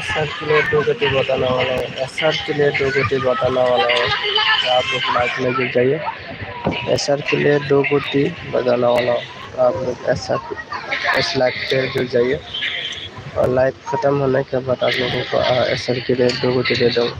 Circulate 2 गति बताने वाला है, सर्कुलेट 2 गति बताने वाला है। तो आप लोग लाइक में जुड़ जाइए। सर्कुलेट 2 गति बताने वाला तो आप लोग ऐसा इस लाइक पे जुड़ जाइए और लाइक ख़त्म होने के बाद आप लोगों को सर्कुलेट 2 गति दे दूँ।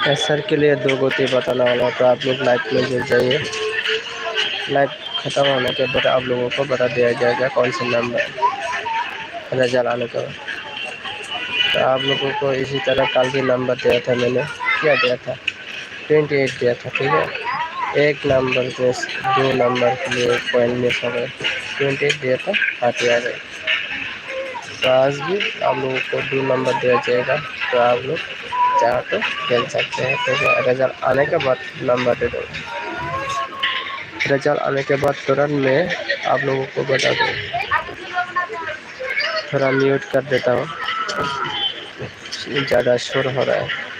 एसआर के लिए 2 गोटी बताने वाला हूँ, तो आप लोग लाइव में जुड़ जाइए। लाइव ख़त्म होने के बाद आप लोगों को बता दिया जाएगा कौन से नंबर रिजल्ट आने के बाद। तो आप लोगों को इसी तरह कल भी नंबर दिया था मैंने, क्या दिया था 28 दिया था, ठीक है। एक नंबर पे 2 नंबर के लिए पॉइंट मिस हो गए, 28 दिया था, हाथ आ गए। तो आज भी आप लोगों को 2 नंबर दिया जाएगा, तो आप लोग चाहे तो खेल सकते हैं, ठीक है। रिजल्ट आने के बाद नंबर दे दो। रिजल्ट आने के बाद तुरंत मैं आप लोगों को बता दूँ। थोड़ा म्यूट कर देता हूँ, ज़्यादा शोर हो रहा है।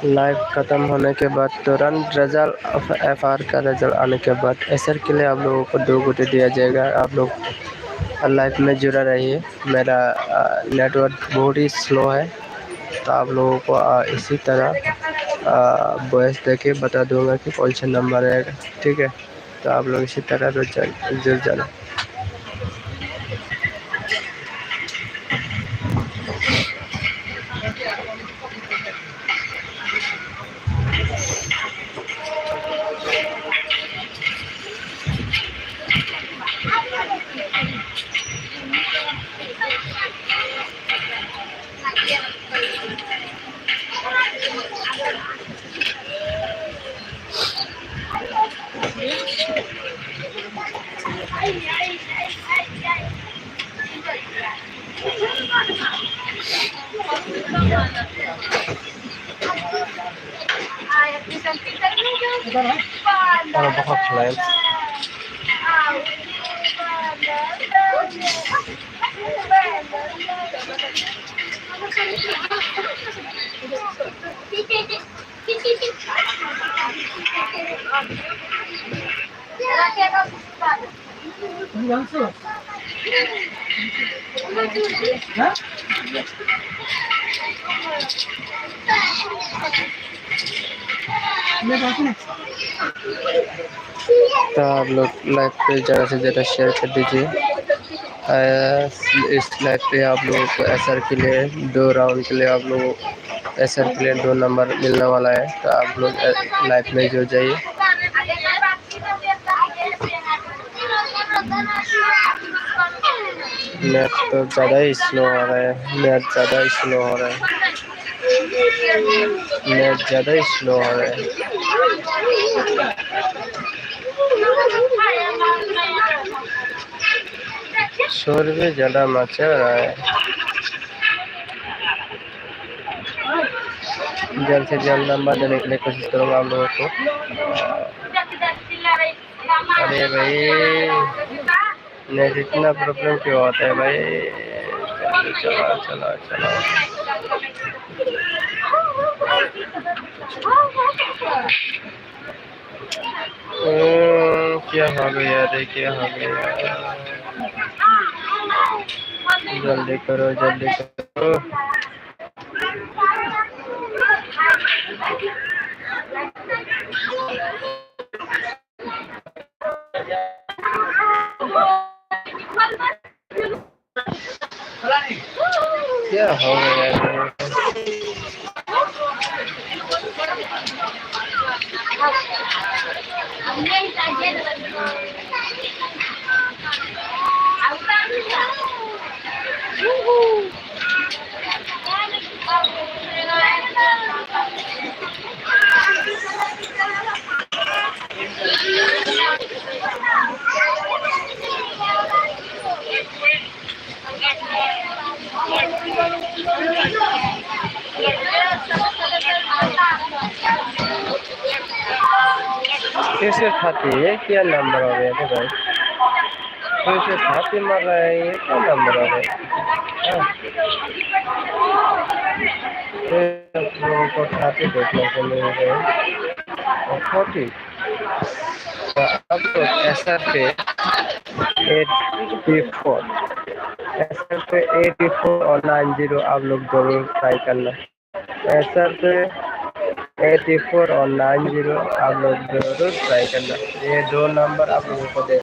लाइव ख़त्म होने के बाद तुरंत रिजल्ट एफआर का रिजल्ट आने के बाद एसआर के लिए आप लोगों को 2 गोटी दिया जाएगा। आप लोग लाइव में जुड़ा रहिए। मेरा नेटवर्क बहुत ही स्लो है, तो आप लोगों को इसी तरह वॉइस देके बता दूंगा कि कौन सा नंबर आएगा, ठीक है। तो आप लोग इसी तरह जुड़ जाना। बहुत खिलाए तो आप लोग लाइव पे ज़्यादा से ज़्यादा शेयर कर दीजिए। इस लाइव पे आप लोगों को एसआर के लिए 2 राउंड के लिए आप लोग एसआर के लिए 2 नंबर मिलने वाला है, तो आप लोग लाइव में जुड़ जाइए। नेट तो ज़्यादा ही स्लो हो रहा है, नेट ज़्यादा ही स्लो हो रहा है, नेट ज़्यादा ही स्लो हो रहा है। शोर भी ज़्यादा मचा रहा है। जल्द से जल्द नंबर देने के लिए कोशिश करूँगा आप लोगों को। अरे भाई नेट इतना प्रॉब्लम क्यों होता है भाई? चला चला चला क्या हो गया रे, क्या हो गया? जल्दी करो जल्दी करो। क्या हो गया? कैसे खाती है, क्या नंबर हो गया भाई? कैसे खाती मर रहा है, ये क्या नंबर हो गया? आप लोगों को खाते देखने को मिल गए और छोटी अब तो एसआर पे 84 एसआर पे 84 और 90 आप लोग जरूर ट्राई करना। एसआर पे 84 और 90 आप लोग जरूर ट्राई करना। ये दो नंबर आप लोगों को दे